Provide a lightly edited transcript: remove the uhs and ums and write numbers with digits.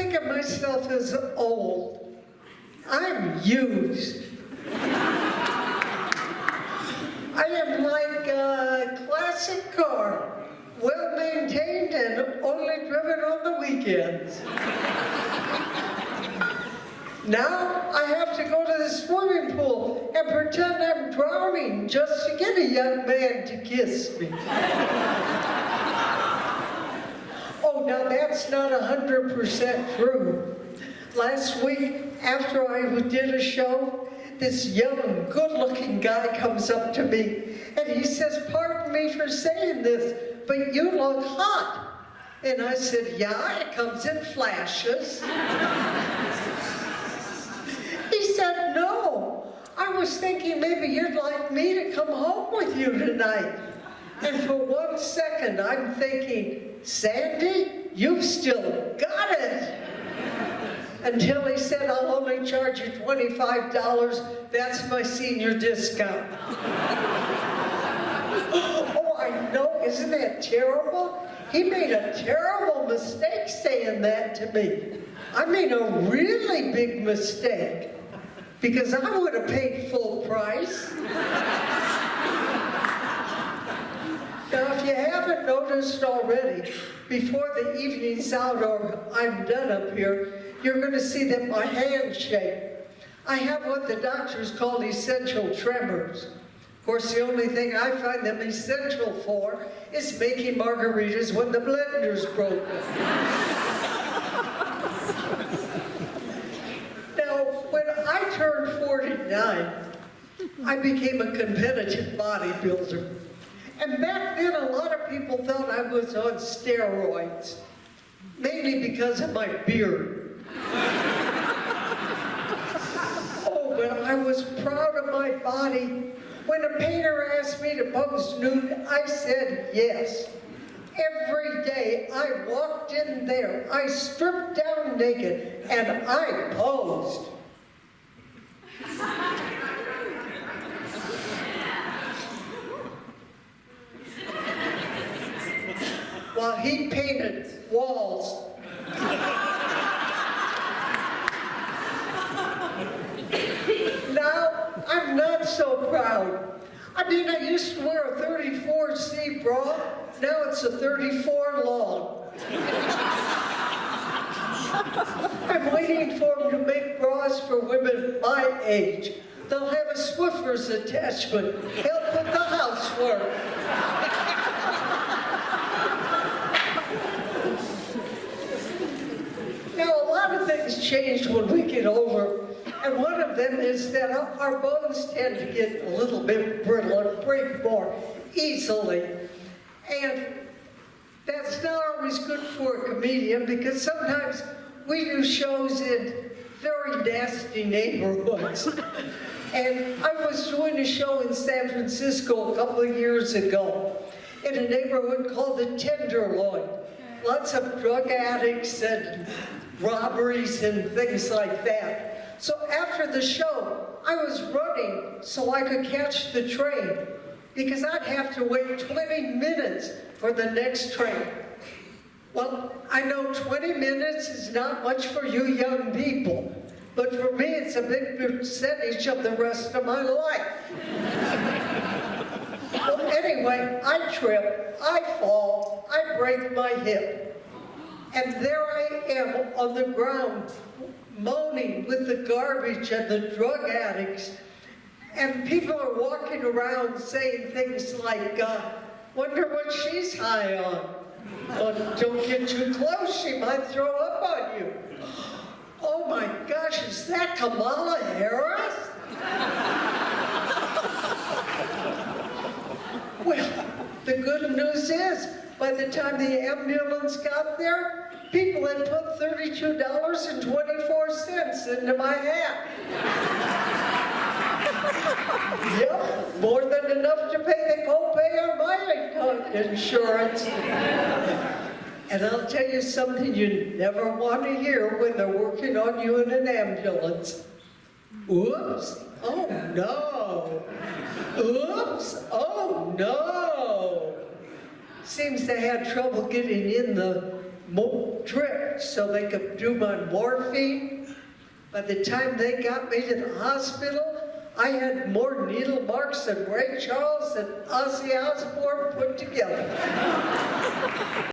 think of myself as old. I'm used. I am like a classic car, well maintained and only driven on the weekends. Now I have to go to the swimming pool and pretend I'm drowning just to get a young man to kiss me. Oh, now that's not 100% true. Last week, after I did a show, this young, good-looking guy comes up to me and he says, "Pardon me for saying this, but you look hot." And I said, "Yeah, it comes in flashes." He said, "No, I was thinking maybe you'd like me to come home with you tonight." And for 1 second, I'm thinking, "Sandy, you've still got it." Until he said, "I'll only charge you $25. That's my senior discount." Oh, I know, isn't that terrible? He made a terrible mistake saying that to me. I made a really big mistake, because I would have paid full price. Now, if you haven't noticed already, before the evening's out or I'm done up here, you're going to see that my hands shake. I have what the doctors call essential tremors. Of course, the only thing I find them essential for is making margaritas when the blender's broken. Now, when I turned 49, I became a competitive bodybuilder. And back then, a lot of people thought I was on steroids, mainly because of my beard. Oh, but I was proud of my body. When a painter asked me to pose nude, I said yes. Every day I walked in there, I stripped down naked, and I posed. While he painted walls. Now, I'm not so proud. I mean, I used to wear a 34C bra, now it's a 34 long. I'm waiting for them to make bras for women my age. They'll have a Swiffer's attachment, help with the housework. Now, a lot of things change when we get older, and one of them is that our bones tend to get a little bit brittle and break more easily. And that's not always good for a comedian, because sometimes we do shows in very nasty neighborhoods. And I was doing a show in San Francisco a couple of years ago in a neighborhood called the Tenderloin. Lots of drug addicts and robberies and things like that. So after the show, I was running so I could catch the train, because I'd have to wait 20 minutes for the next train. Well, I know 20 minutes is not much for you young people, but for me it's a big percentage of the rest of my life. Well, anyway, I trip, I fall, I break my hip. And there I am on the ground, moaning with the garbage and the drug addicts. And people are walking around saying things like, "Wonder what she's high on." "Don't get too close, she might throw up on you." "Oh my gosh, is that Kamala Harris?" Well, the good news is, by the time the ambulance got there, people had put $32.24 into my hat. Yep, more than enough to pay the copay on my insurance. And I'll tell you something you never want to hear when they're working on you in an ambulance. "Oops, oh no. Oops, oh no." Seems they had trouble getting in the drip so they could do my morphine. By the time they got me to the hospital, I had more needle marks than Ray Charles and Ozzy Osbourne put together.